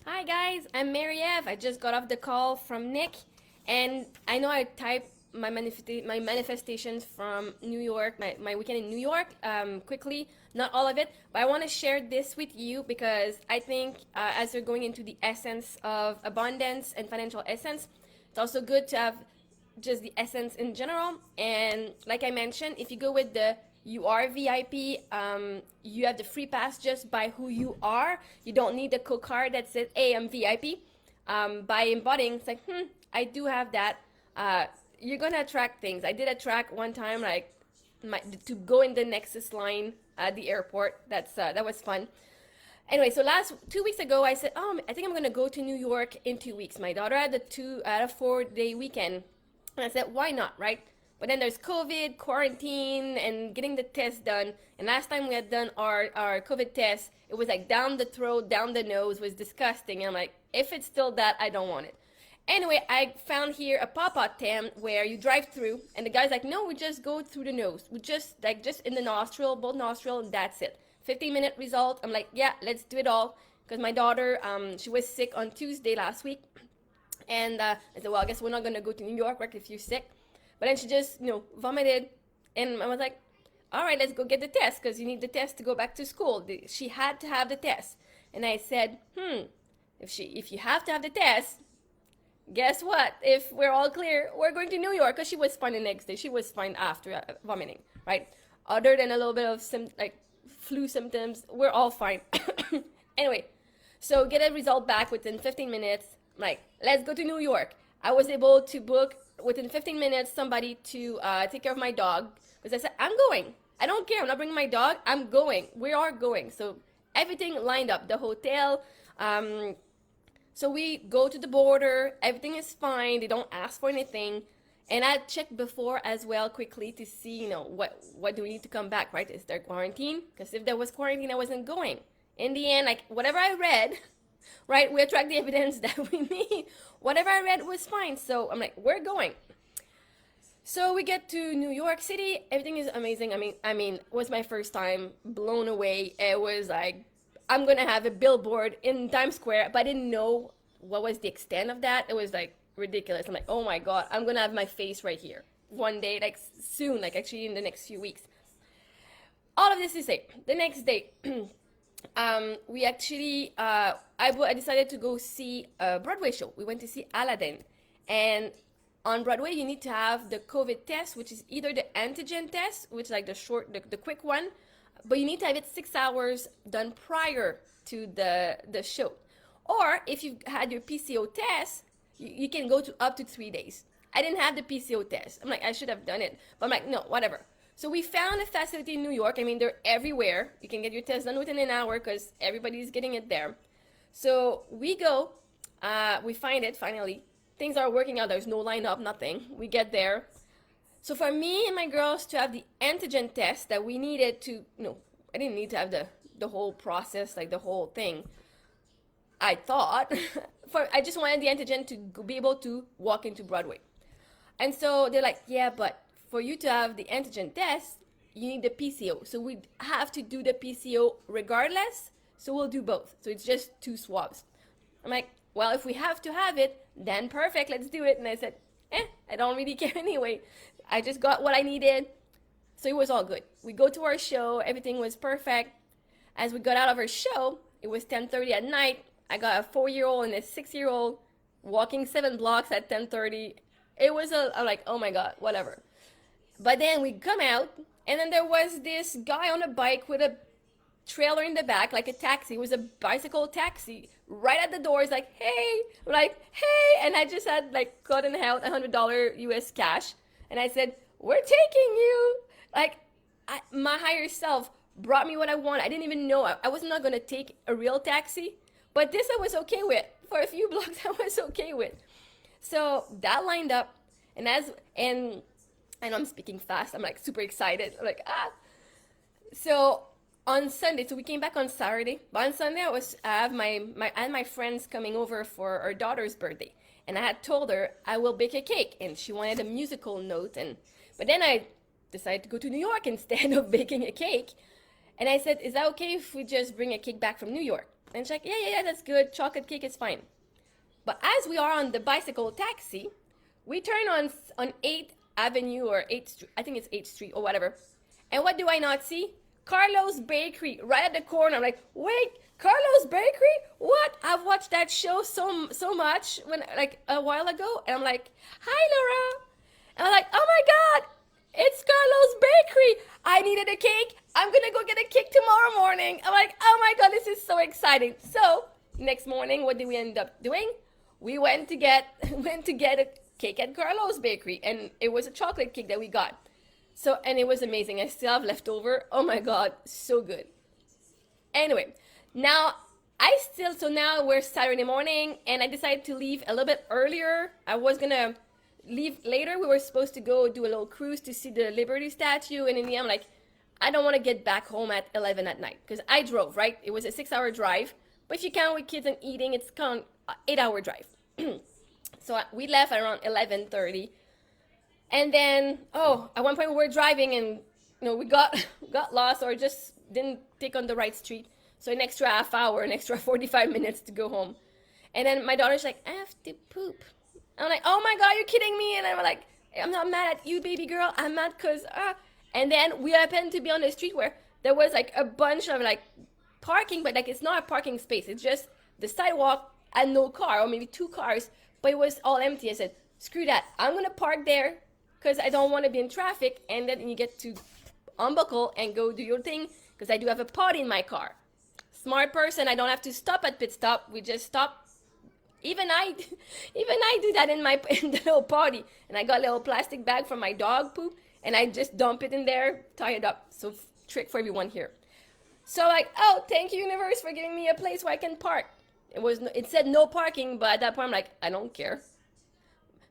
Hi guys, I'm Marie-Ève. I just got off the call from Nick, and I know I typed my manifestations from New York, my weekend in New York, quickly, not all of it, but I want to share this with you because I think as we're going into the essence of abundance and financial essence, it's also good to have just the essence in general. And like I mentioned, if you go with the you are VIP, you have the free pass just by who you are. You don't need the code card that says, hey, I'm VIP. By embodying, it's like, I do have that. You're gonna attract things. I did attract one time, like, to go in the Nexus line at the airport. That was fun. Anyway, so last 2 weeks ago, I said, I think I'm gonna go to New York in 2 weeks. My daughter had a 4-day weekend, and I said, why not, right? But then there's COVID, quarantine, and getting the test done. And last time we had done our COVID test, it was like down the throat, down the nose, was disgusting. And I'm like, if it's still that, I don't want it. Anyway, I found here a pop-out tent where you drive through, and the guy's like, no, we just go through the nose. We just in the nostril, both nostril, and that's it. 15-minute result. I'm like, yeah, let's do it all. Because my daughter, she was sick on Tuesday last week. And I said, well, I guess we're not going to go to New York, right, if you're sick. But then she just, vomited. And I was like, all right, let's go get the test because you need the test to go back to school. She had to have the test. And I said, if you have to have the test, guess what? If we're all clear, we're going to New York because she was fine the next day. She was fine after vomiting, right? Other than a little bit of flu symptoms, we're all fine. Anyway, so get a result back within 15 minutes. I'm like, let's go to New York. I was able to book within 15 minutes somebody to take care of my dog because I said, I'm going. I don't care. I'm not bringing my dog. I'm going. We are going. So everything lined up. The hotel. So we go to the border. Everything is fine. They don't ask for anything. And I checked before as well quickly to see, what do we need to come back, right? Is there quarantine? Because if there was quarantine, I wasn't going. In the end, like whatever I read, right, we attract the evidence that we need. Whatever I read was fine. So I'm like, we're going. So we get to New York City. Everything is amazing. It was my first time, blown away. It was like, I'm going to have a billboard in Times Square, but I didn't know what was the extent of that. It was like ridiculous. I'm like, oh my God, I'm going to have my face right here one day, like soon, like actually in the next few weeks. All of this to say, the next day, we actually, I decided to go see a Broadway show. We went to see Aladdin. And on Broadway, you need to have the COVID test, which is either the antigen test, which is like the quick one, but you need to have it 6 hours done prior to the show. Or if you've had your PCO test, you can go to up to 3 days. I didn't have the PCO test. I'm like, I should have done it. But I'm like, no, whatever. So we found a facility in New York. They're everywhere. You can get your test done within an hour because everybody's getting it there. So we go, we find it finally. Things are working out. There's no lineup, nothing. We get there. So for me and my girls to have the antigen test that we needed to, I didn't need to have the whole process, like the whole thing. I thought, I just wanted the antigen to be able to walk into Broadway. And so they're like, yeah, but for you to have the antigen test, you need the PCO. So we have to do the PCO regardless. So we'll do both. So it's just 2 swabs. I'm like, well, if we have to have it, then perfect, let's do it. And I said, I don't really care anyway. I just got what I needed. So it was all good. We go to our show. Everything was perfect. As we got out of our show, it was 10:30 at night. I got a 4-year-old and a 6-year-old walking 7 blocks at 10:30. It was I'm like, oh my God, whatever. But then we come out, and then there was this guy on a bike with a trailer in the back, like a taxi. It was a bicycle taxi. Right at the door, he's like, hey. I'm like, hey. And I just had gotten out $100 US cash. And I said, we're taking you. My higher self brought me what I want. I didn't even know. I was not going to take a real taxi. But this I was okay with. For a few blocks, I was okay with. So that lined up. And I know I'm speaking fast. I'm super excited. I'm So on Sunday, so we came back on Saturday. But on Sunday, I had my friends coming over for our daughter's birthday. And I had told her I will bake a cake. And she wanted a musical note. But then I decided to go to New York instead of baking a cake. And I said, is that okay if we just bring a cake back from New York? And she's like, yeah, that's good. Chocolate cake is fine. But as we are on the bicycle taxi, we turn on 8th Avenue or 8th Street. I think it's 8th Street or whatever. And what do I not see? Carlos Bakery right at the corner. I'm like, wait, Carlos Bakery? What? I've watched that show so much when like a while ago, and I'm like, hi Laura. And I'm like, oh my god, it's Carlos Bakery. I needed a cake. I'm gonna go get a cake tomorrow morning. I'm like, oh my god, this is so exciting. So next morning, what did we end up doing? We went to get a cake at Carlos Bakery, and it was a chocolate cake that we got. So, and it was amazing. I still have leftover. Oh my god, so good. Anyway, now so now we're Saturday morning, and I decided to leave a little bit earlier. I was gonna leave later. We were supposed to go do a little cruise to see the Liberty statue, and in the end, I'm like, I don't want to get back home at 11 at night, because I drove, right? It was a 6-hour drive, but if you count with kids and eating, it's kind of 8-hour drive. So we left around 11:30. And then, at one point we were driving and, we got lost or just didn't take on the right street. So an extra half hour, an extra 45 minutes to go home. And then my daughter's like, I have to poop. I'm like, oh my God, you're kidding me. And I'm like, I'm not mad at you, baby girl. I'm mad because, And then we happened to be on the street where there was like a bunch of like parking, but like it's not a parking space. It's just the sidewalk and no car or maybe 2 cars, but it was all empty. I said, screw that. I'm going to park there because I don't want to be in traffic, and then you get to unbuckle and go do your thing because I do have a potty in my car. Smart person, I don't have to stop at pit stop. We just stop. Even I do that in the little potty, and I got a little plastic bag from my dog poop, and I just dump it in there, tie it up. So trick for everyone here. So like, oh, thank you universe for giving me a place where I can park. It said no parking, but at that point I'm like, I don't care.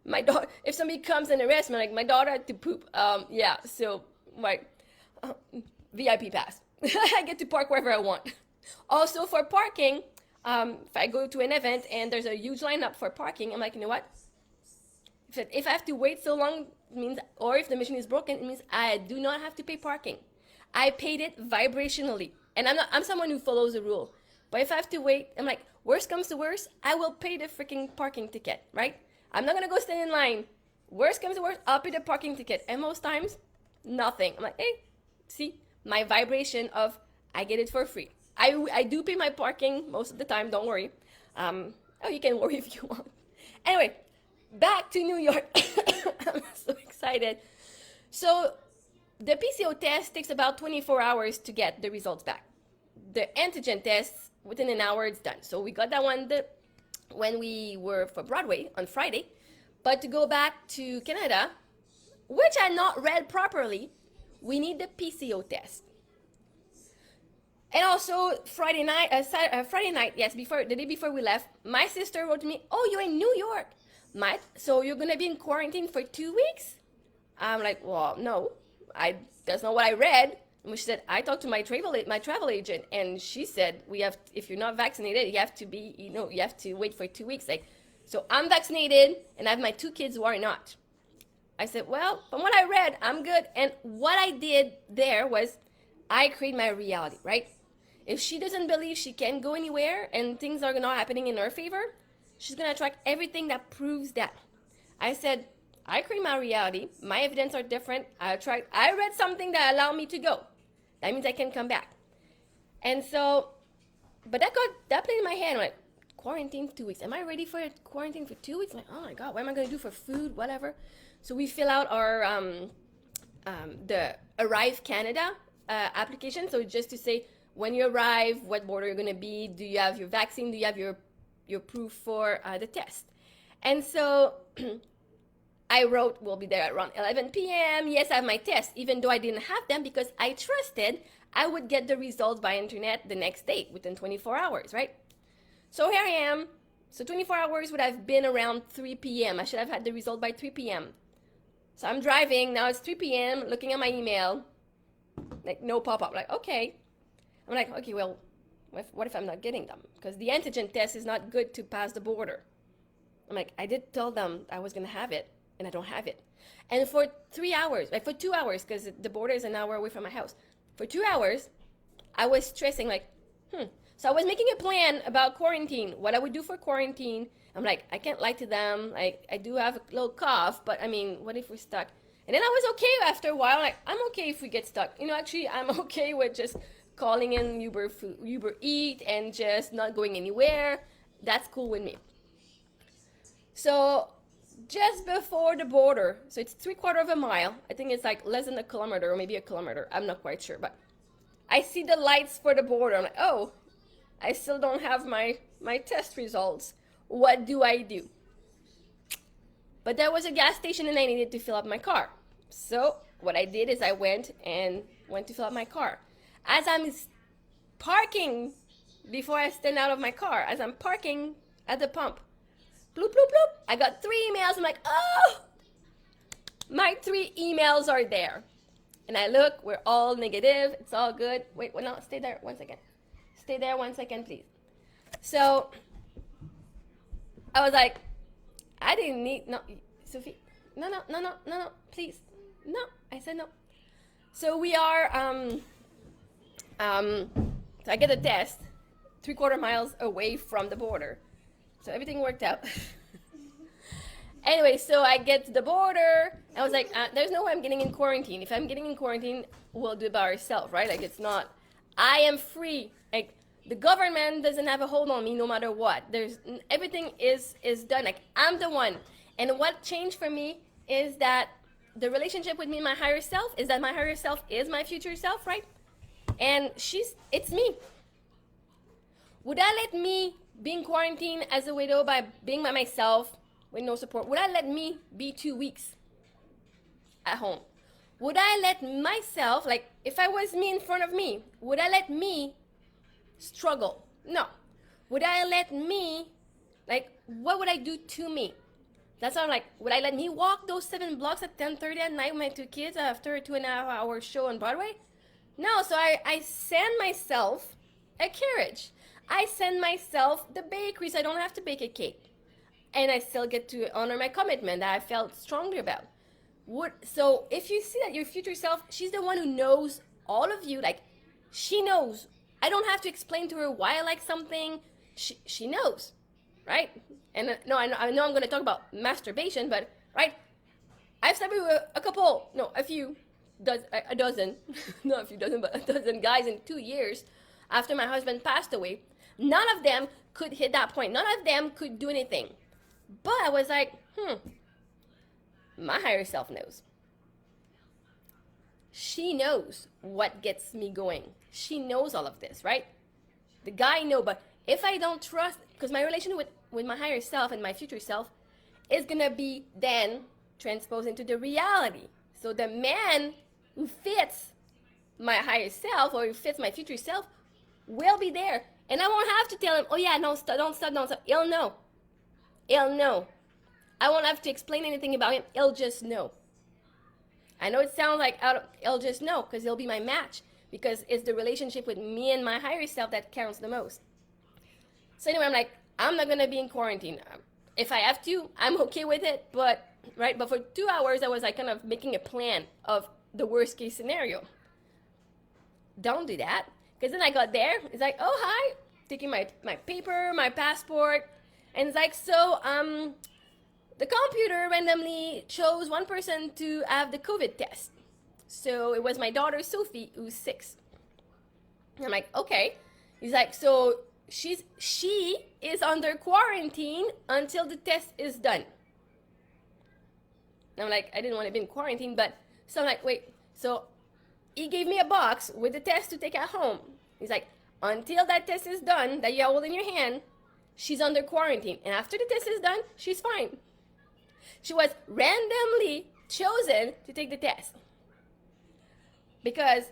My daughter, if somebody comes and arrests me, like my daughter had to poop. Yeah, so like VIP pass. I get to park wherever I want. Also for parking, if I go to an event and there's a huge lineup for parking, I'm like, you know what? If I have to wait so long, it means, or if the machine is broken, it means I do not have to pay parking. I paid it vibrationally, and I'm someone who follows the rule. But if I have to wait, I'm like, worst comes to worst, I will pay the freaking parking ticket, right? I'm not gonna go stand in line. Worst comes to worst, I'll pay the parking ticket. And most times, nothing. I'm like, hey, see, my vibration of I get it for free. I do pay my parking most of the time, don't worry. You can worry if you want. Anyway, back to New York. I'm so excited. So the PCO test takes about 24 hours to get the results back. The antigen test, within an hour, it's done. So we got that one when we were for Broadway on Friday. But to go back to Canada, which I not read properly, we need the PCO test. And also Friday night, yes, the day before we left, my sister wrote to me, oh, you're in New York. So you're going to be in quarantine for 2 weeks? I'm like, well, no, that's not what I read. And she said, I talked to my travel agent, and she said, if you're not vaccinated, you have to wait for 2 weeks. Like, so I'm vaccinated, and I have my 2 kids who are not. I said, well, from what I read, I'm good. And what I did there was I create my reality, right? If she doesn't believe she can go anywhere and things are not happening in her favor, she's going to track everything that proves that. I said, I create my reality. My evidence are different. I read something that allowed me to go. That means I can come back. And so, but that played in my head. I'm like, quarantine for 2 weeks. Am I ready for a quarantine for 2 weeks? I'm like, oh my God, what am I going to do for food, whatever? So we fill out our, the Arrive Canada application. So just to say, when you arrive, what border you're going to be, do you have your vaccine, do you have your proof for the test? And so I wrote, we'll be there at around 11 p.m. Yes, I have my test, even though I didn't have them because I trusted I would get the results by internet the next day within 24 hours, right? So here I am. So 24 hours would have been around 3 p.m. I should have had the result by 3 p.m. So I'm driving. Now it's 3 p.m. looking at my email. Like, no pop-up. Like, okay. I'm like, okay, well, what if I'm not getting them? Because the antigen test is not good to pass the border. I'm like, I did tell them I was going to have it, and I don't have it. And for 3 hours, like for 2 hours, because the border is an hour away from my house. For 2 hours, I was stressing like, So So I was making a plan about quarantine, what I would do for quarantine. I'm like, I can't lie to them. Like, I do have a little cough, but I mean, what if we're stuck? And then I was okay after a while. Like, I'm okay if we get stuck. Actually, I'm okay with just calling in Uber Eat, and just not going anywhere. That's cool with me. So just before the border, so it's 3/4 of a mile. I think it's like less than a kilometer, or maybe a kilometer. I'm not quite sure, but I see the lights for the border. I'm like, oh, I still don't have my test results. What do I do? But there was a gas station and I needed to fill up my car. So what I did is I went to fill up my car. As I'm parking, before I stand out of my car, as I'm parking at the pump, bloop, bloop, bloop, I got 3 emails. I'm like, oh, my 3 emails are there. And I look, we're all negative. It's all good. Wait, no, stay there 1 second. Stay there 1 second, please. So I was like, I didn't need, no, Sophie, no, please. No, I said no. So we are, so I get a test 3/4 miles away from the border. So everything worked out. Anyway, so I get to the border. I was like, there's no way I'm getting in quarantine. If I'm getting in quarantine, we'll do it by ourselves, right? Like, it's not, I am free. Like, the government doesn't have a hold on me no matter what. Everything is done. Like, I'm the one. And what changed for me is that the relationship with me and my higher self is that my higher self is my future self, right? And it's me. Would I let me be in quarantine as a widow by being by myself with no support? Would I let me be 2 weeks at home? Would I let myself, like, if I was me in front of me, would I let me struggle? No. Would I let me, like, what would I do to me? That's why I'm like, would I let me walk those 7 blocks at 10:30 at night with my 2 kids after a 2.5-hour show on Broadway? No, so I send myself a carriage. I send myself the bakery so I don't have to bake a cake. And I still get to honor my commitment that I felt strongly about. So if you see that your future self, she's the one who knows all of you, like, she knows. I don't have to explain to her why I like something. She knows, right? And no, I know I'm going to talk about masturbation, but, right, I've slept with a dozen, not a few dozen, but a dozen guys in 2 years after my husband passed away. None of them could hit that point. None of them could do anything. But I was like, my higher self knows. She knows what gets me going. She knows all of this, right? The guy knows, but if I don't trust, because my relation with my higher self and my future self is going to be then transposed into the reality. So the man who fits my higher self or who fits my future self will be there. And I won't have to tell him, oh yeah, no, don't stop. He'll know. He'll know. I won't have to explain anything about him. He'll just know. I know it sounds like he'll just know because he'll be my match, because it's the relationship with me and my higher self that counts the most. So anyway, I'm like, I'm not going to be in quarantine. If I have to, I'm okay with it. But for 2 hours, I was like kind of making a plan of the worst case scenario. Don't do that. Because then I got there. It's like, oh, hi. Taking my paper, my passport. And it's like, so the computer randomly chose one person to have the COVID test. So it was my daughter, Sophie, who's 6. I'm like, okay. He's like, so she is under quarantine until the test is done. And I'm like, I didn't want to be in quarantine, but so I'm like, wait. So he gave me a box with the test to take at home. He's like, until that test is done, that you hold in your hand, she's under quarantine. And after the test is done, she's fine. She was randomly chosen to take the test. Because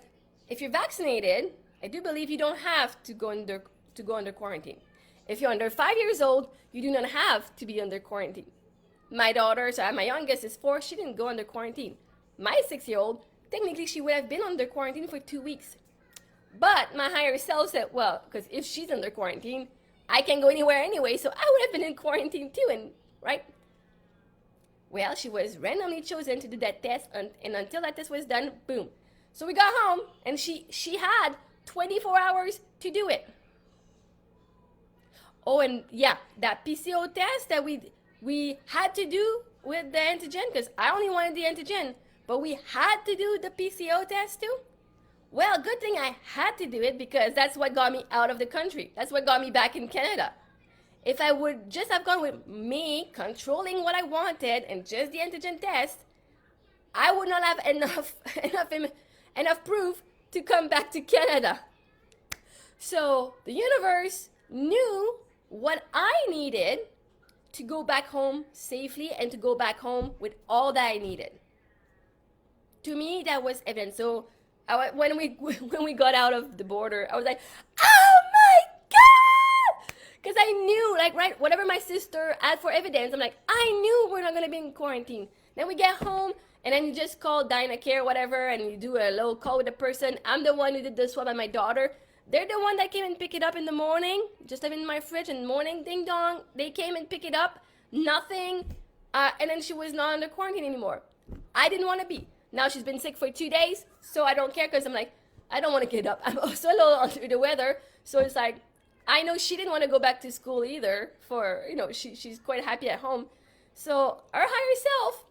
if you're vaccinated, I do believe you don't have to go under quarantine. If you're under 5 years old, you do not have to be under quarantine. My daughter, so my youngest is 4, she didn't go under quarantine. My 6-year-old, technically she would have been under quarantine for 2 weeks. But my higher self said, well, because if she's under quarantine, I can't go anywhere anyway, so I would have been in quarantine too, and right? Well, she was randomly chosen to do that test, and until that test was done, boom. So we got home, and she had 24 hours to do it. Oh, and yeah, that PCO test that we had to do with the antigen, because I only wanted the antigen, but we had to do the PCO test too. Well, good thing I had to do it, because that's what got me out of the country. That's what got me back in Canada. If I would just have gone with me controlling what I wanted and just the antigen test, I would not have enough proof to come back to Canada. So the universe knew what I needed to go back home safely and to go back home with all that I needed. To me, that was evident. So when we got out of the border, I was like, oh my God! Because I knew, like, right, whatever my sister had for evidence, I'm like, I knew we're not going to be in quarantine. Then we get home, and then you just call Dynacare, whatever, and you do a little call with the person. I'm the one who did the swab at my daughter. They're the one that came and picked it up in the morning. Just have it in my fridge in the morning. Ding dong. They came and picked it up. Nothing. And then she was not under quarantine anymore. I didn't want to be. Now she's been sick for 2 days, so I don't care, because I'm like, I don't want to get up. I'm also a little under the weather. So it's like, I know she didn't want to go back to school either, for, she's quite happy at home. So our higher self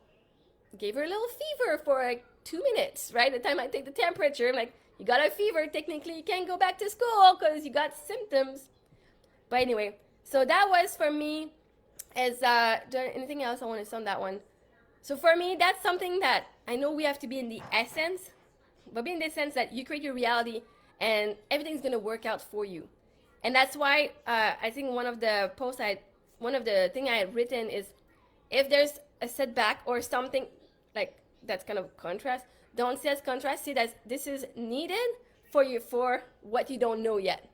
gave her a little fever for like 2 minutes, right? The time I take the temperature, I'm like, you got a fever, technically you can't go back to school because you got symptoms. But anyway, so that was for me. Anything else I want to say on that one? So for me, that's something that I know we have to be in the essence, but be in the sense that you create your reality and everything's going to work out for you. And that's why I think one of the thing I had written is, if there's a setback or something like that's kind of contrast, don't see as contrast, see that this is needed for you, for what you don't know yet.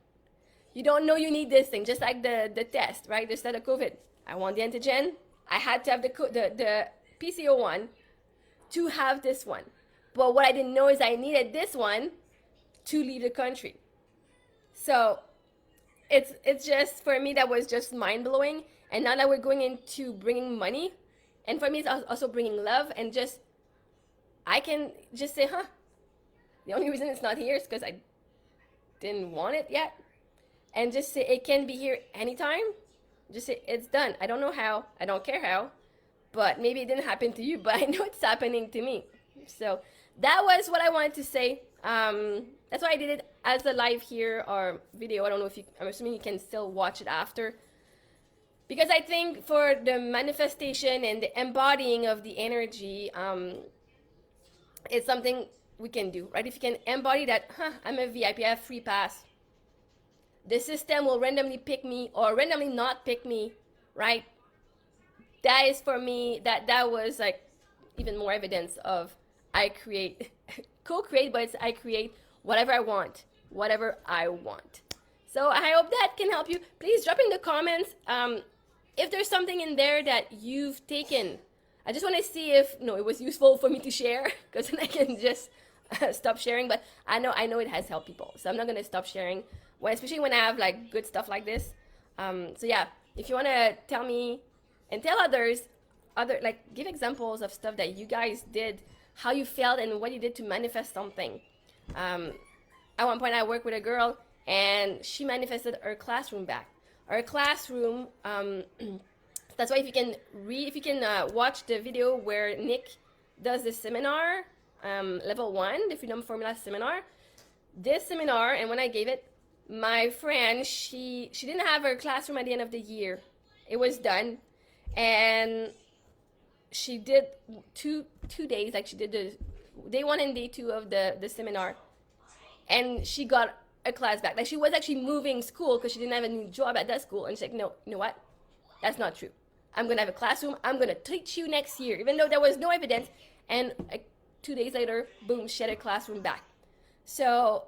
You don't know you need this thing, just like the test, right? The study of COVID. I want the antigen. I had to have the PCO one to have this one. But what I didn't know is I needed this one to leave the country. So it's just, for me, that was just mind-blowing. And now that we're going into bringing money, and for me it's also bringing love, and just, I can just say, the only reason it's not here is because I didn't want it yet. And just say it can be here anytime. Just say it's done. I don't know how. I don't care how. But maybe it didn't happen to you, but I know it's happening to me. So that was what I wanted to say. That's why I did it as a live here or video. I don't know if I'm assuming you can still watch it after. Because I think for the manifestation and the embodying of the energy, it's something we can do, right? If you can embody that, I'm a VIP, I have free pass. The system will randomly pick me or randomly not pick me, right? That is, for me, that was like even more evidence of I create, co-create, but it's I create whatever I want. So I hope that can help you. Please drop in the comments if there's something in there that you've taken. I just want to see if it was useful for me to share, because then I can just stop sharing. But I know it has helped people, so I'm not gonna stop sharing, especially when I have like good stuff like this. So yeah, if you want to tell me and tell others, like, give examples of stuff that you guys did, how you felt, and what you did to manifest something. At one point, I worked with a girl, and she manifested her classroom back. Her classroom. That's why if you can watch the video where Nick does the seminar, level 1, the Freedom Formula seminar. This seminar, and when I gave it, my friend, she didn't have her classroom at the end of the year. It was done, and she did two days, like she did the day 1 and day 2 of the seminar, and she got a class back. Like, she was actually moving school because she didn't have a new job at that school, and she's like, no, you know what? That's not true. I'm going to have a classroom. I'm going to teach you next year, even though there was no evidence. And like 2 days later, boom, she had a classroom back. So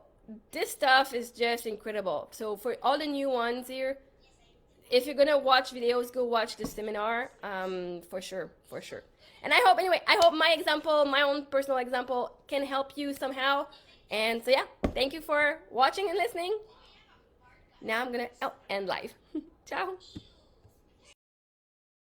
this stuff is just incredible. So for all the new ones here, if you're going to watch videos, go watch the seminar, for sure. And I hope my example, my own personal example, can help you somehow. And so yeah, thank you for watching and listening. Now I'm going to end live. Ciao.